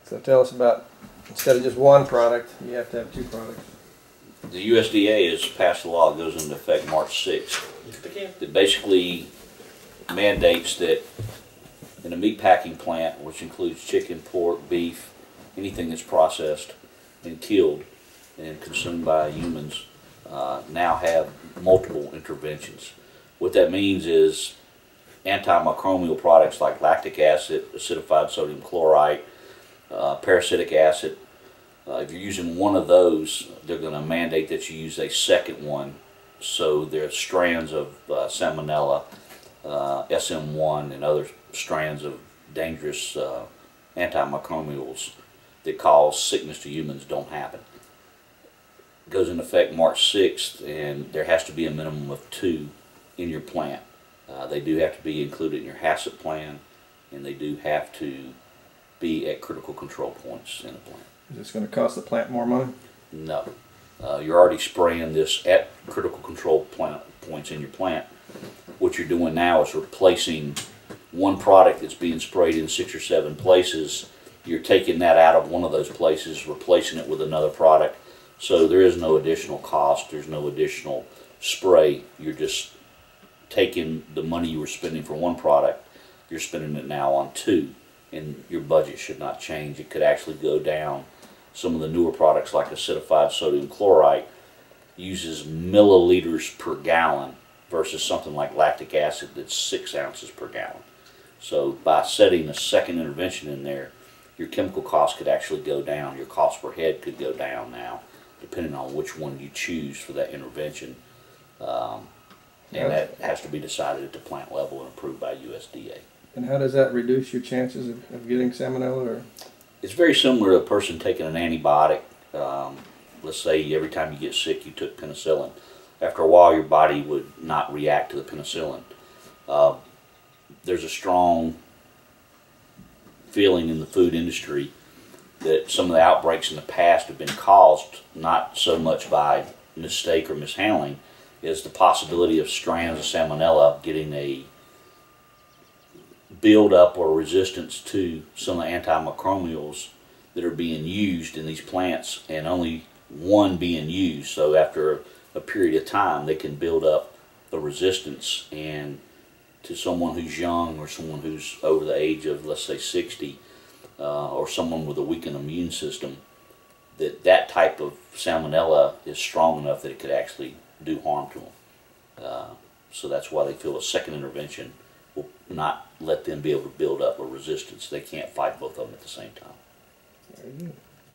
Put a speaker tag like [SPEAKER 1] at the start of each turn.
[SPEAKER 1] So tell us about, instead of just one product, you have to have two products.
[SPEAKER 2] The USDA has passed a law that goes into effect March 6th that basically mandates that in a meat packing plant, which includes chicken, pork, beef, anything that's processed and killed and consumed by humans, now have multiple interventions. What that means is antimicrobial products like lactic acid, acidified sodium chloride, parasitic acid. If you're using one of those, they're going to mandate that you use a second one. So there's strands of salmonella, SM1, and other strands of dangerous antimicrobials that cause sickness to humans don't happen. It goes into effect March 6th, and there has to be a minimum of 2 in your plant. They do have to be included in your HACCP plan, and they do have to be at critical control points in the plant.
[SPEAKER 1] Is this going to cost the plant more money?
[SPEAKER 2] No. You're already spraying this at critical control points in your plant. What you're doing now is replacing one product that's being sprayed in 6 or 7 places. You're taking that out of one of those places, replacing it with another product. So there is no additional cost. There's no additional spray. You're just taking the money you were spending for one product, you're spending it now on 2, and your budget should not change. It could actually go down. Some of the newer products like acidified sodium chloride uses milliliters per gallon versus something like lactic acid that's 6 ounces per gallon. So by setting a second intervention in there, your chemical cost could actually go down. Your cost per head could go down now, depending on which one you choose for that intervention. And that has to be decided at the plant level and approved by USDA.
[SPEAKER 1] And how does that reduce your chances of getting salmonella? Or?
[SPEAKER 2] It's very similar to a person taking an antibiotic. Let's say every time you get sick you took penicillin. After a while your body would not react to the penicillin. There's a strong feeling in the food industry that some of the outbreaks in the past have been caused not so much by mistake or mishandling, is the possibility of strands of salmonella getting a build-up or resistance to some of the antimicrobials that are being used in these plants, and only one being used. So after a period of time they can build up the resistance, and to someone who's young or someone who's over the age of, let's say, 60, or someone with a weakened immune system, that type of salmonella is strong enough that it could actually do harm to them. So that's why they feel a second intervention will not let them be able to build up a resistance. They can't fight both of them at the same time.
[SPEAKER 1] Very good.